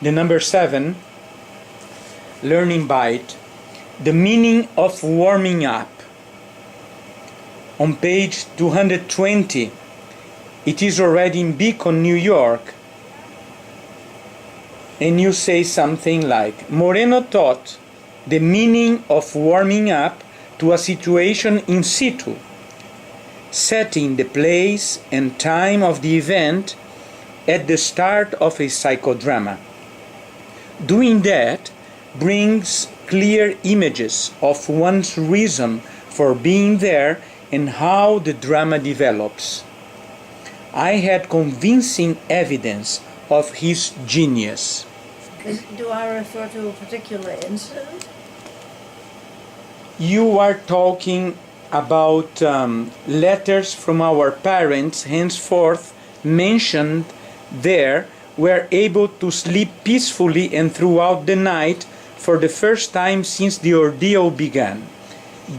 the number 7, learning by it, the meaning of warming up. On page 220, it is already in Beacon, New York, and you say something like, Moreno taught the meaning of warming up to a situation in situ, setting the place and time of the event at the start of a psychodrama. Doing that brings clear images of one's reason for being there and how the drama develops. I had convincing evidence of his genius. Do I refer to a particular incident? You are talking about letters from our parents, henceforth mentioned there, were able to sleep peacefully and throughout the night for the first time since the ordeal began.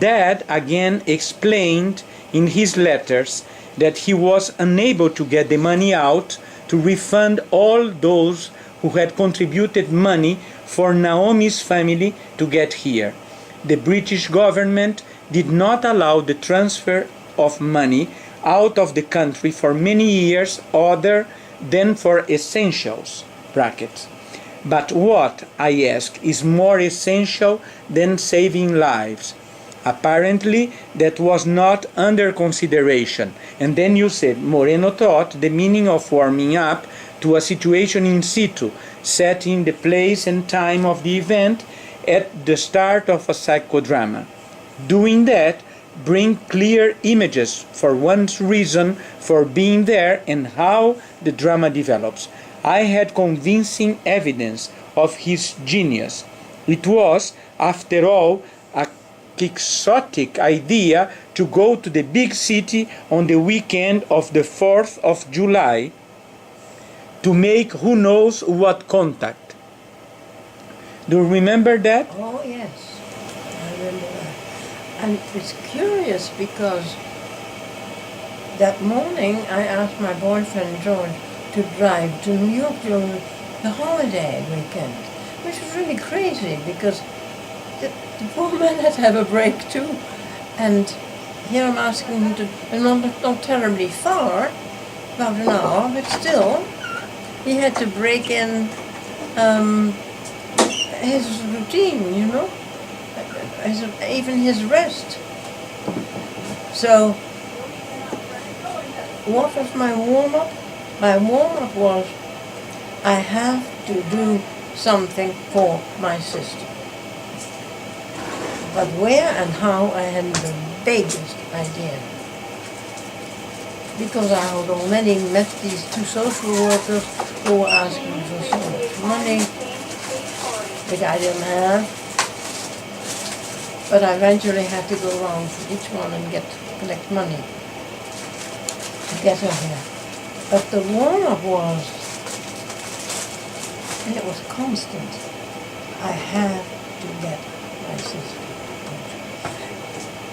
Dad again explained in his letters that he was unable to get the money out to refund all those who had contributed money for Naomi's family to get here. The British government did not allow the transfer of money out of the country for many years other than for essentials, brackets. But what, I ask, is more essential than saving lives? Apparently, that was not under consideration. And then you said, Moreno taught the meaning of warming up to a situation in situ, setting the place and time of the event at the start of a psychodrama. Doing that bring clear images for one's reason for being there and how the drama develops. I had convincing evidence of his genius. It was, after all, a quixotic idea to go to the big city on the weekend of the 4th of July to make who knows what contact. Do you remember that? Oh, yes, I remember that. And it's curious because that morning I asked my boyfriend George to drive to New York during the holiday weekend, which was really crazy because the poor man had to have a break too. And here I'm asking him to, and not terribly far, about an hour, but still, he had to break in his routine, you know, even his rest. So, what was my warm-up? My warm-up was, I have to do something for my sister. But where and how, I hadn't the vaguest idea. Because I had already met these 2 social workers who were asking for so much money, which I didn't have. But I eventually had to go around for each one and collect money to get her here. But the warm-up was, and it was constant, I have to get my sister.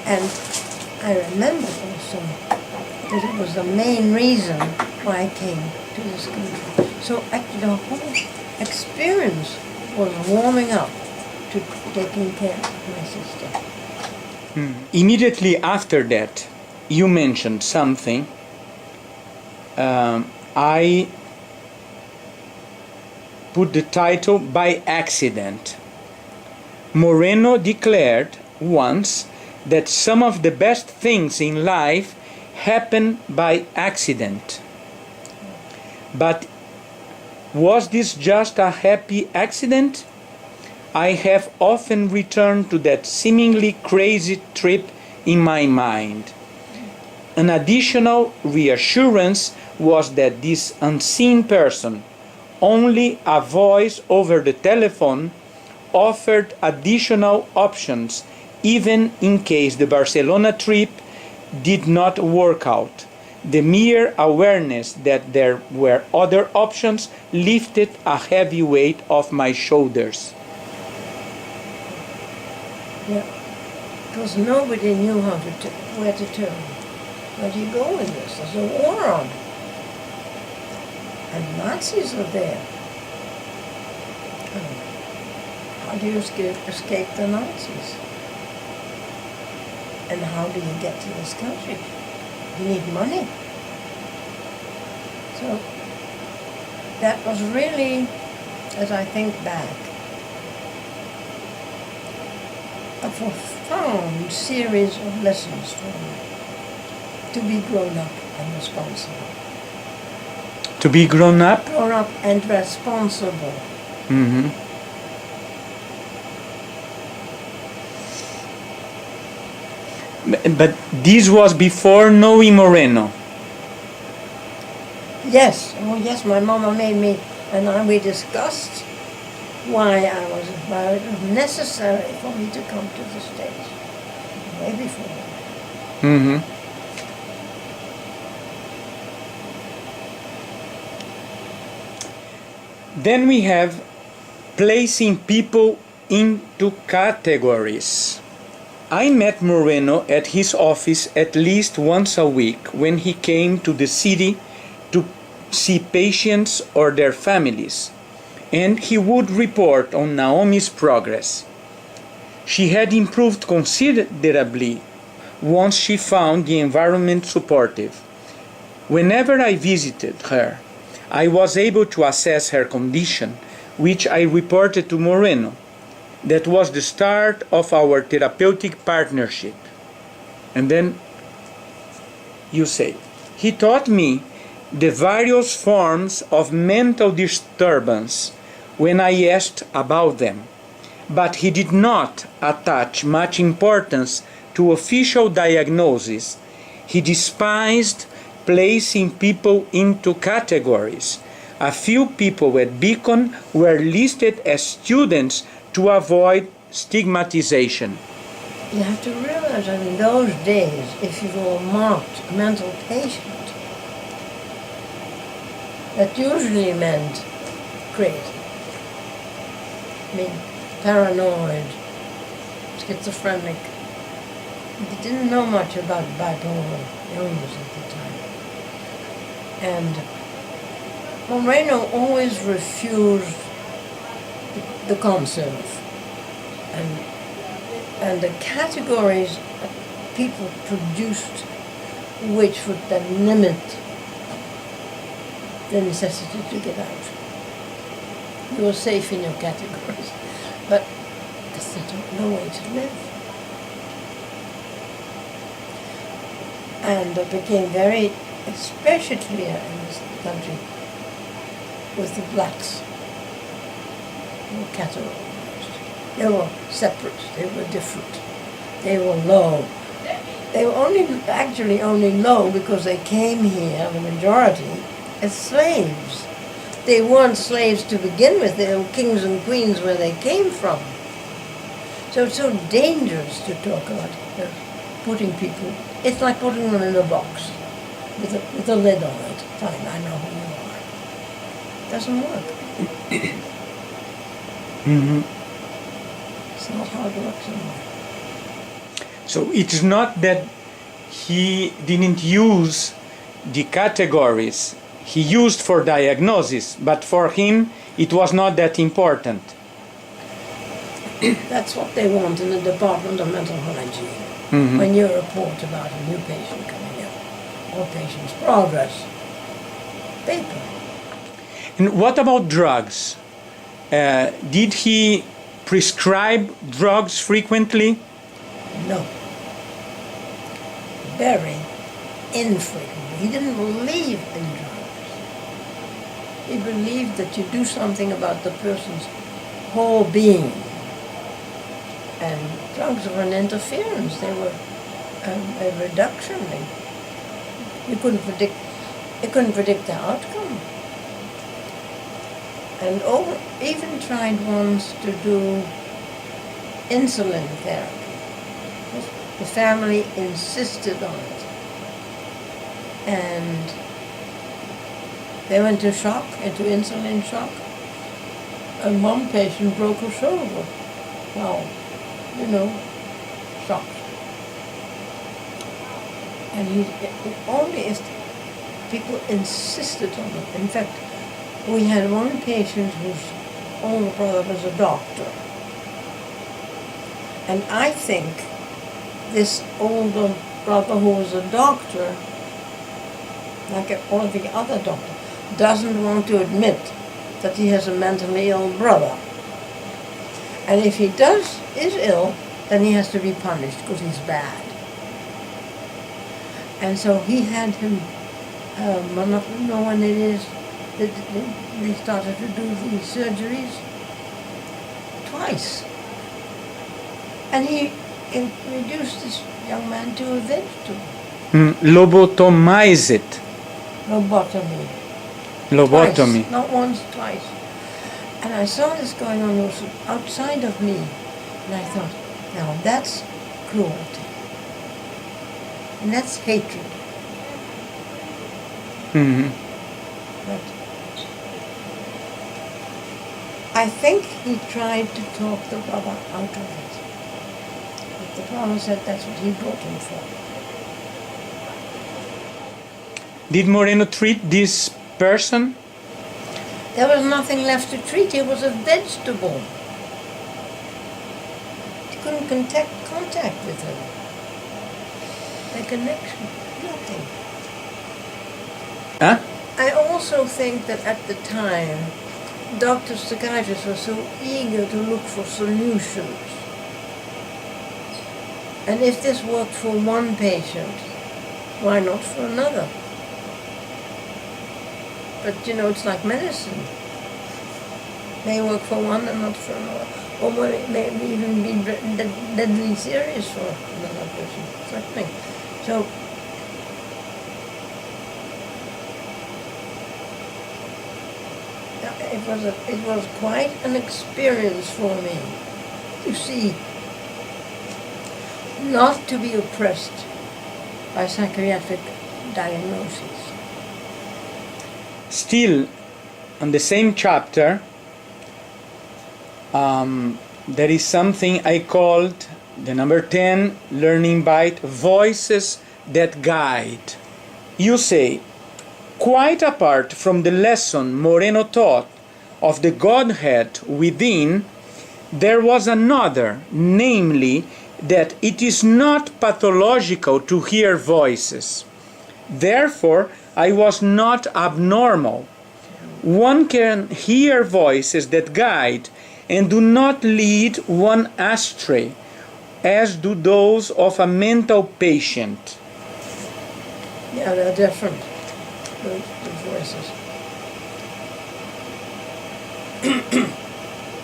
And I remembered also that it was the main reason why I came to this country. So actually the whole experience was warming up to taking care of my sister. Immediately after that, you mentioned something. I put the title by accident. Moreno declared once that some of the best things in life happen by accident. But was this just a happy accident? I have often returned to that seemingly crazy trip in my mind. An additional reassurance was that this unseen person, only a voice over the telephone, offered additional options even in case the Barcelona trip did not work out. The mere awareness that there were other options lifted a heavy weight off my shoulders. Yeah, because nobody knew where to turn. Where do you go with this? There's a war on. And Nazis are there. How do you escape the Nazis? And how do you get to this country? You need money. So that was really, as I think back, a profound series of lessons for me to be grown up and responsible. To be grown up? Grown up and responsible. Mm-hmm. But this was before knowing Moreno. Yes, oh yes, my mama made me, and we discussed why it was necessary for me to come to the States, way before. Mm-hmm. Then we have placing people into categories. I met Moreno at his office at least once a week when he came to the city to see patients or their families, and he would report on Naomi's progress. She had improved considerably once she found the environment supportive. Whenever I visited her, I was able to assess her condition, which I reported to Moreno. That was the start of our therapeutic partnership. And then you say, he taught me the various forms of mental disturbance when I asked about them, but he did not attach much importance to official diagnosis. He despised placing people into categories. A few people at Beacon were listed as students to avoid stigmatization. You have to realize that in those days, if you were a marked mental patient, that usually meant crazy. I mean, paranoid, schizophrenic. They didn't know much about bipolar illness at the time. And Moreno always refused the concept. And the categories that people produced, which would then limit the necessity to get out. You were safe in your categories, but that's no way to live. And it became very, especially clear in this country, with the blacks. They were categorized. They were separate, they were different, they were low. They were actually only low because they came here, the majority, as slaves. They weren't slaves to begin with, they were kings and queens where they came from. So it's so dangerous to talk about putting people, it's like putting them in a box with a lid on it. Fine, I know who you are. It doesn't work. Mm-hmm. It's not how it works anymore. So it's not that he didn't use the categories he used for diagnosis, but for him it was not that important. That's what they want in the Department of Mental Hygiene. Mm-hmm. When you report about a new patient coming in, or patient's progress, paper. And what about drugs? Did he prescribe drugs frequently? No. Very infrequently. He didn't believe in drugs. He believed that you do something about the person's whole being. And drugs were an interference. They were a reduction. You couldn't predict the outcome. And even tried once to do insulin therapy. The family insisted on it. And they went into shock, into insulin shock. And one patient broke her shoulder. Wow, shocked. And only if people insisted on it. In fact, we had one patient whose older brother was a doctor. And I think this older brother who was a doctor, like all the other doctors, doesn't want to admit that he has a mentally ill brother. And if he is ill, then he has to be punished because he's bad. And so he had him, I don't know when it is, they started to do these surgeries twice. And he reduced this young man to a vegetable. Lobotomize it. Lobotomy. Lobotomy. Twice, not once, twice. And I saw this going on also outside of me. And I thought, now that's cruelty. And that's hatred. Mm-hmm. But I think he tried to talk the brother out of it. But the brother said that's what he brought him for. Did Moreno treat this person? There was nothing left to treat. He was a vegetable. He couldn't contact with him. The connection, nothing. Huh? I also think that at the time, doctors, psychiatrists were so eager to look for solutions. And if this worked for one patient, why not for another? But you know, it's like medicine. May work for one and not for another. Or may even be deadly serious for another person. Something. So, it was quite an experience for me to see, not to be oppressed by psychiatric diagnoses. Still, on the same chapter, there is something I called the number 10 learning bite, voices that guide. You say, quite apart from the lesson Moreno taught of the Godhead within, there was another, namely that it is not pathological to hear voices. Therefore, I was not abnormal. One can hear voices that guide and do not lead one astray, as do those of a mental patient. Yeah, they're different, the voices.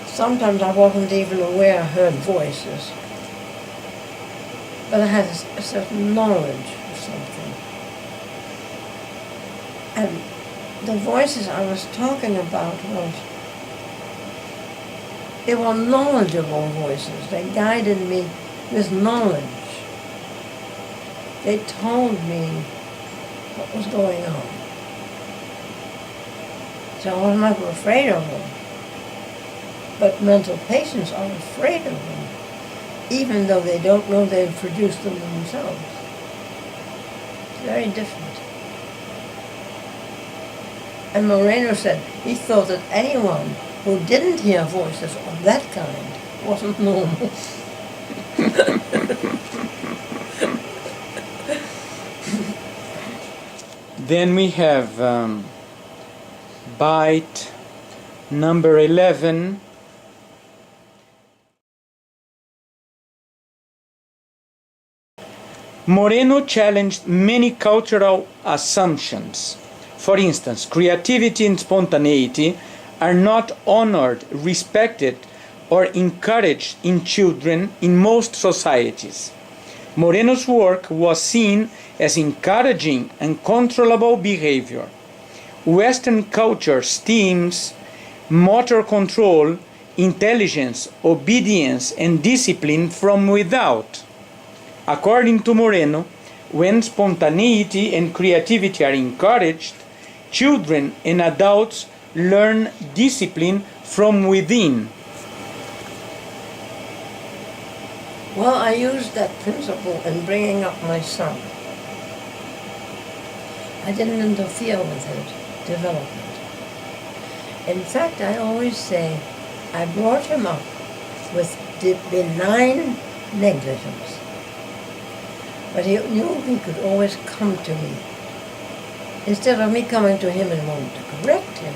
Sometimes I wasn't even aware I heard voices, but I had a certain knowledge of something. And the voices I was talking about they were knowledgeable voices. They guided me with knowledge. They told me what was going on. So I was never afraid of them. But mental patients are afraid of them, even though they don't know they've produced them themselves. It's very different. And Moreno said he thought that anyone who didn't hear voices of that kind wasn't normal. Then we have bite number 11. Moreno challenged many cultural assumptions. For instance, creativity and spontaneity are not honored, respected, or encouraged in children in most societies. Moreno's work was seen as encouraging uncontrollable behavior. Western culture esteems motor control, intelligence, obedience, and discipline from without. According to Moreno, when spontaneity and creativity are encouraged, children and adults learn discipline from within. Well, I used that principle in bringing up my son. I didn't interfere with his development. In fact, I always say I brought him up with benign negligence. But he knew he could always come to me. Instead of me coming to him and wanting to correct him,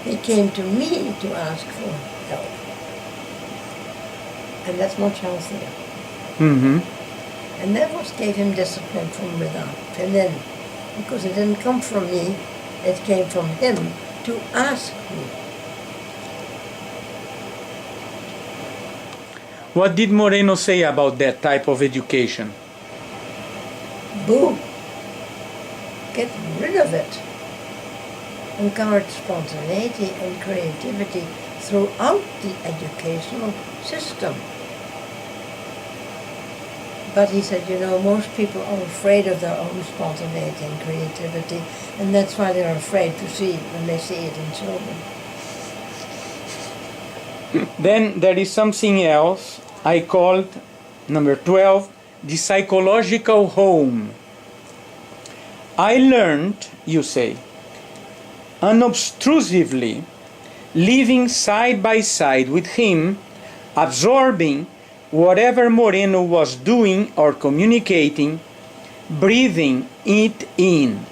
he came to me to ask for help. And that's much healthier. Mm-hmm. And that was gave him discipline from without. And then, because it didn't come from me, it came from him to ask me. What did Moreno say about that type of education? Boo! Get rid of it. Encourage spontaneity and creativity throughout the educational system. But he said, you know, most people are afraid of their own spontaneity and creativity, and that's why they're afraid to see it when they see it in children. Then there is something else I called, number 12, the psychological home. I learned, you say, unobtrusively, living side by side with him, absorbing whatever Moreno was doing or communicating, breathing it in.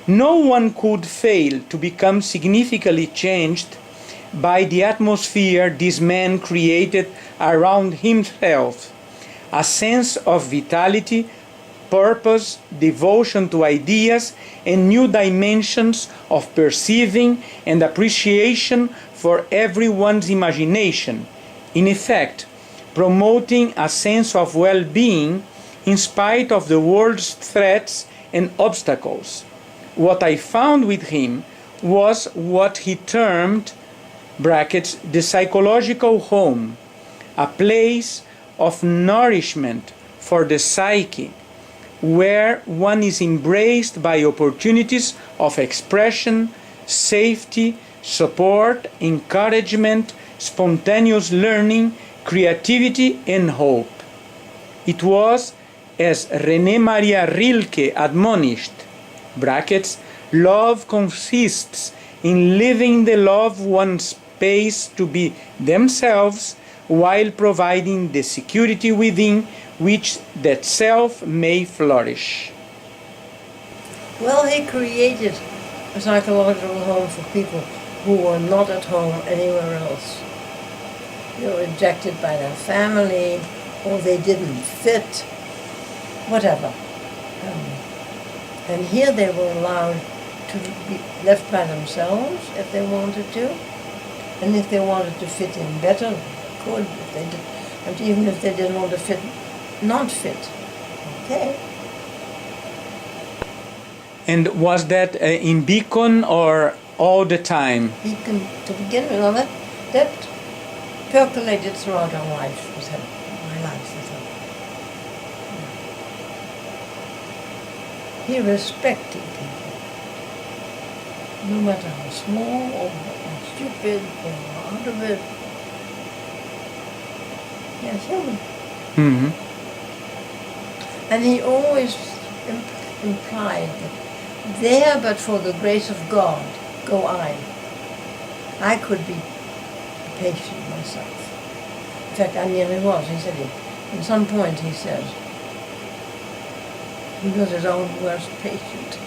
No one could fail to become significantly changed by the atmosphere this man created around himself, a sense of vitality, purpose, devotion to ideas, and new dimensions of perceiving and appreciation for everyone's imagination. In effect, promoting a sense of well-being in spite of the world's threats and obstacles. What I found with him was what he termed, brackets, the psychological home, a place of nourishment for the psyche, where one is embraced by opportunities of expression, safety, support, encouragement, spontaneous learning, creativity, and hope. It was, as René Maria Rilke admonished, brackets, love consists in leaving the loved one space to be themselves while providing the security within which that self may flourish. Well, he created a psychological home for people who were not at home anywhere else. They were rejected by their family, or they didn't fit, whatever. And here they were allowed to be left by themselves if they wanted to, and if they wanted to fit in better, they could. If they did, and even if they didn't want to fit, not fit. Okay. And was that in Beacon or all the time? Beacon to begin with. Well, that percolated throughout our life with him, my life with him. He respected people, no matter how small or how stupid or out of it. Yes, human. Mm-hmm. And he always implied that there, but for the grace of God, go I. I could be patient myself. In fact, I nearly was. He said it. At some point he says, he was his own worst patient.